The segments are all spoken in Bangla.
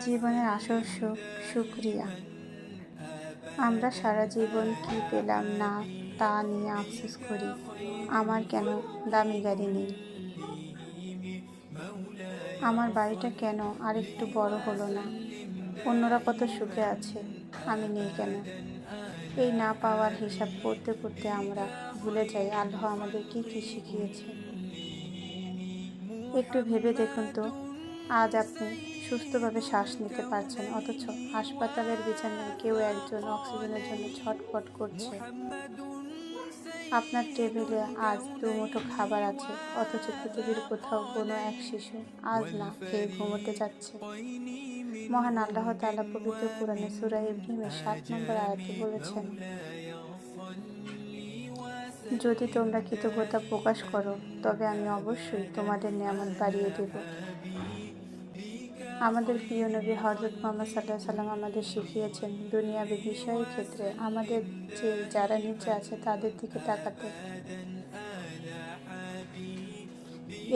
জীবনের আসল সুখ শুকরিয়া। আমরা সারা জীবন কি পেলাম না তা নিয়ে আফসোস করি। আমার কেন দামি গাড়ি নেই, আমার বাড়িটা কেন আরেকটু বড় হলো না, অন্যরা কত সুখে আছে, আমি নেই কেন। এই না পাওয়ার হিসাব করতে করতে আমরা ভুলে যাই আল্লাহ আমাদের কি কি শিখিয়েছে। একটু ভেবে দেখুন তো, আজ আপনি সুস্থভাবে শ্বাস নিতে পারছেন, অথচ হাসপাতালের বিছানায় কেউ একজন অক্সিজেনের জন্য ছটফট করছে। আপনার টেবিলে আজ দুমুঠো খাবার আছে, অথচ পৃথিবীর কোথাও কোনো এক শিশু আজ না খেয়ে ঘুমোতে যাচ্ছে। মহান আল্লাহ তাআলা পবিত্র কুরআনে সূরা ইব্রাহিমের ৭ নম্বর আয়াতে বলেছেন, যদি তোমরা কৃতজ্ঞতা প্রকাশ করো তবে আমি অবশ্যই তোমাদের নিয়ামত বাড়িয়ে দেব। আমাদের প্রিয় নবী হযরত মুহাম্মদ সাল্লাল্লাহু আলাইহি সাল্লাম আমাদের শিখিয়েছেন দুনিয়াবী বিষয়ের ক্ষেত্রে আমাদের যারা নিচে আছে তাদের দিকে তাকাতে।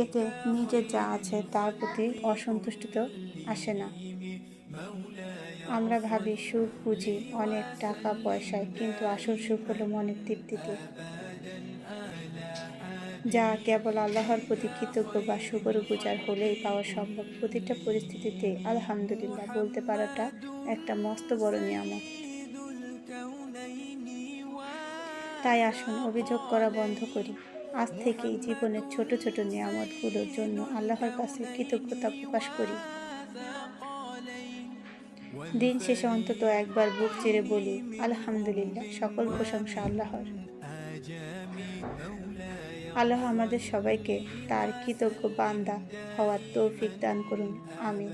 এতে নিজের যা আছে তার প্রতি অসন্তুষ্টিত আসে না। আমরা ভাবি সুখ বুঝি অনেক টাকা পয়সায়, কিন্তু আসল সুখ হলো মনের তৃপ্তিতে, যা কেবল আল্লাহর প্রতি কৃতজ্ঞ বা শুকরগুজার হলেই পাওয়া সম্ভব। প্রতিটা পরিস্থিতিতে আলহামদুলিল্লাহ বলতে পারাটা একটা মস্ত বড় নিয়ামত। তাই আসুন অভিযোগ করা বন্ধ করি। আজ থেকেই জীবনের ছোট ছোট নিয়ামতগুলোর জন্য আল্লাহর কাছে কৃতজ্ঞতা প্রকাশ করি। দিন শেষে অন্তত একবার বুক চিরে বলি, আলহামদুলিল্লাহ, সকল প্রশংসা আল্লাহর। আল্লাহ আমাদের সবাইকে তার কৃতজ্ঞ বান্দা হওয়ার তৌফিক দান করুন। আমিন।